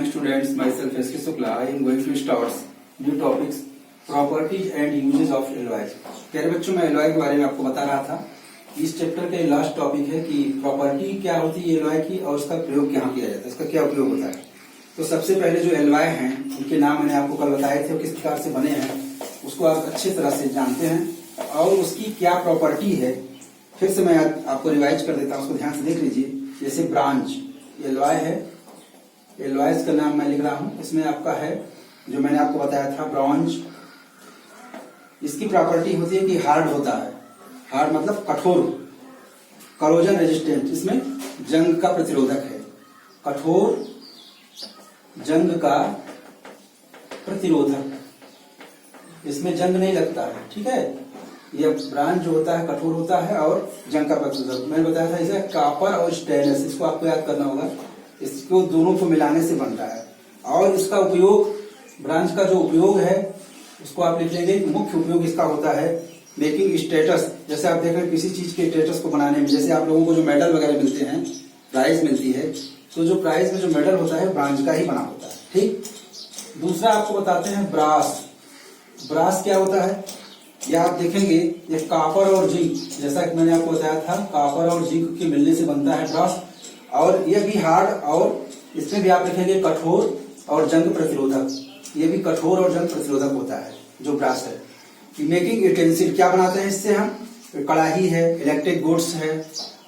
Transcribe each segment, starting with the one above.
morning students, myself S.K. Shukla. I am going to start new topics properties and uses of alloys. प्यारे बच्चों, मैं alloy के बारे में आपको बता रहा था। इस चैप्टर का लास्ट टॉपिक है कि प्रॉपर्टी क्या होती है एलॉय की और उसका प्रयोग कहाँ किया जाता है, इसका क्या उपयोग होता है। तो सबसे पहले जो एलॉय हैं उनके नाम मैंने आपको कल बताए थे, किस प्रकार से बने हैं उसको आप अच्छी तरह से जानते हैं और उसकी क्या प्रॉपर्टी है फिर से मैं आपको रिवाइज कर देता हूँ, उसको ध्यान से देख लीजिए। जैसे ब्रांच एलॉय है, एलॉयज का नाम मैं लिख रहा हूँ, इसमें आपका है जो मैंने आपको बताया था ब्रॉन्ज। इसकी प्रॉपर्टी होती है कि हार्ड होता है, हार्ड मतलब कठोर, करोजन रेजिस्टेंट, इसमें जंग का प्रतिरोधक है, कठोर जंग का प्रतिरोधक, इसमें जंग नहीं लगता है। ठीक है, यह ब्रांच जो होता है कठोर होता है और जंग का प्रतिरोधक। मैंने बताया था इसे कॉपर और स्टेनलेस, इसको आपको याद करना होगा, इसको दोनों को मिलाने से बनता है। और इसका उपयोग, ब्रांच का जो उपयोग है उसको आप लिख लेंगे। मुख्य उपयोग इसका होता है मेकिंग स्टेटस, जैसे आप देख रहे हैं किसी चीज के स्टेटस को बनाने में, जैसे आप लोगों को जो मेडल वगैरह मिलते हैं, प्राइज मिलती है, तो जो प्राइज में जो मेडल होता है ब्रांच का ही बना होता है। ठीक, दूसरा आपको बताते हैं ब्रास। ब्रास क्या होता है, या आप देखेंगे ये कॉपर और जिंक, जैसा कि मैंने आपको बताया था कॉपर और जिंक के मिलने से बनता है ब्रास। और यह भी हार्ड, और इसमें भी आप लिखेंगे कठोर और जंग प्रतिरोधक, ये भी कठोर और जंग प्रतिरोधक होता है जो ब्रास है। मेकिंग यूटेंसिल क्या बनाते हैं इससे हम, कड़ाही है, इलेक्ट्रिक गुड्स है,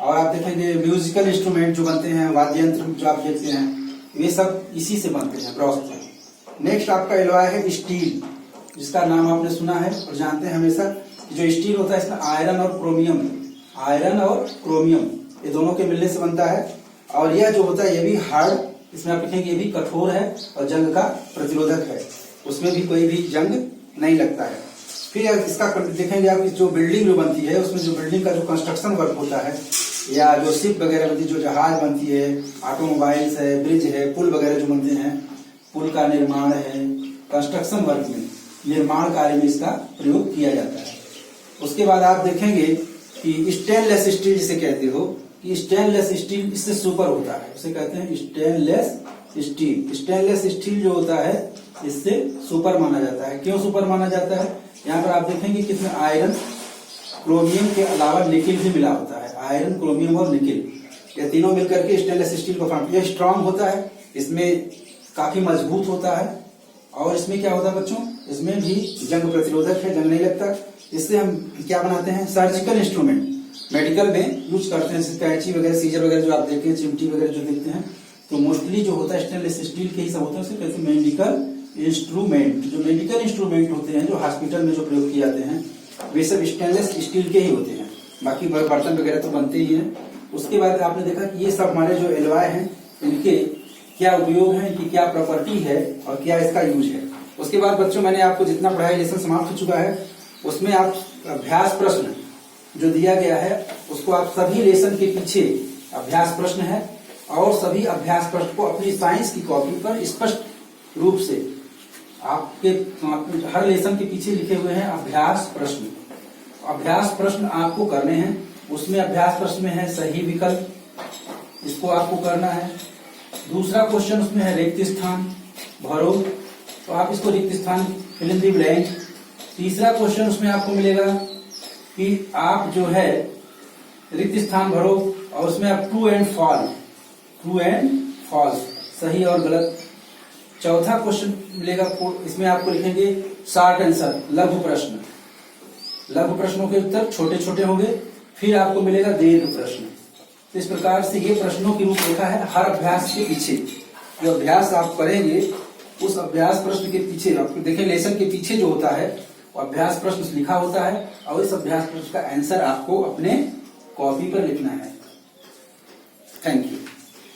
और आप देखेंगे म्यूजिकल इंस्ट्रूमेंट जो बनते हैं, वाद्य यंत्र जो आप देखते हैं, ये सब इसी से बनते हैं, ब्रास से। नेक्स्ट आपका एलॉय है स्टील, जिसका नाम आपने सुना है और जानते हैं हमेशा। जो स्टील होता है इसमें आयरन और क्रोमियम, आयरन और क्रोमियम ये दोनों के मिलने से बनता है। और यह जो होता है ये भी हार्ड, इसमें आप लिखेंगे ये भी कठोर है और जंग का प्रतिरोधक है, उसमें भी कोई भी जंग नहीं लगता है। फिर इसका देखेंगे आप, जो बिल्डिंग जो बनती है उसमें जो बिल्डिंग का जो कंस्ट्रक्शन वर्क होता है, या जो शिप वगैरह बनती है, जो जहाज बनती है, ऑटोमोबाइल्स है, ब्रिज है, पुल वगैरह जो बनते हैं, पुल का निर्माण है, कंस्ट्रक्शन वर्क में, निर्माण कार्य में इसका प्रयोग किया जाता है। उसके बाद आप देखेंगे कि स्टेनलेस स्टील जिसे कहते हो, कि स्टेनलेस स्टील इससे सुपर होता है, उसे कहते हैं स्टेनलेस स्टील। स्टेनलेस स्टील जो होता है इससे सुपर माना जाता है। क्यों सुपर माना जाता है, यहाँ पर आप देखेंगे कि इसमें आयरन क्रोमियम के अलावा निकिल भी मिला होता है, आयरन क्रोमियम और निकिल, ये तीनों मिलकर के स्टेनलेस स्टील को फॉर्म। यह स्ट्रांग होता है, इसमें काफी मजबूत होता है, और इसमें क्या होता है बच्चों, इसमें भी जंग प्रतिरोधक है, जंग नहीं लगता। इससे हम क्या बनाते हैं, सर्जिकल इंस्ट्रूमेंट मेडिकल में यूज करते हैं, कैंची वगैरह, सीजर वगैरह जो आप देखते हैं, चिमटी वगैरह जो देखते हैं, तो मोस्टली जो होता है स्टेनलेस स्टील के ही सब होता है, उसे कहते हैं मेडिकल इंस्ट्रूमेंट। जो मेडिकल इंस्ट्रूमेंट होते हैं जो हॉस्पिटल में जो प्रयोग किए जाते हैं वे सब स्टेनलेस स्टील के ही होते हैं, बाकी बर्तन वगैरह तो बनते ही हैं। उसके बाद आपने देखा कि ये सब हमारे जो एलॉय हैं इनके क्या उपयोग है, इनकी क्या प्रॉपर्टी है और क्या इसका यूज है। उसके बाद बच्चों मैंने आपको जितना पढ़ाई लेसन समाप्त हो चुका है, उसमें आप अभ्यास प्रश्न जो दिया गया है उसको आप सभी लेसन के पीछे अभ्यास प्रश्न है, और सभी अभ्यास प्रश्न को अपनी साइंस की कॉपी पर स्पष्ट रूप से आपके हर लेसन के पीछे लिखे हुए हैं अभ्यास प्रश्न। अभ्यास प्रश्न आपको करने हैं, उसमें अभ्यास प्रश्न में है सही विकल्प, इसको आपको करना है। दूसरा क्वेश्चन उसमें है रिक्त स्थान भरो, तो आप इसको रिक्त स्थान फिल इन द ब्लैंक। तीसरा क्वेश्चन उसमें आपको मिलेगा कि आप जो है रिक्त स्थान भरो और उसमें आप ट्रू एंड फॉल्स, सही और गलत। चौथा क्वेश्चन मिलेगा, इसमें आपको लिखेंगे शॉर्ट आंसर, लघु प्रश्न, लघु प्रश्नों के उत्तर छोटे छोटे होंगे। फिर आपको मिलेगा दीर्घ प्रश्न। तो इस प्रकार से ये प्रश्नों की रूपरेखा है हर अभ्यास के पीछे। जो अभ्यास आप करेंगे उस अभ्यास प्रश्न के पीछे आप देखें, लेसन के पीछे जो होता है वो अभ्यास प्रश्न लिखा होता है, और इस अभ्यास प्रश्न का आंसर आपको अपने कॉपी पर लिखना है। Thank you.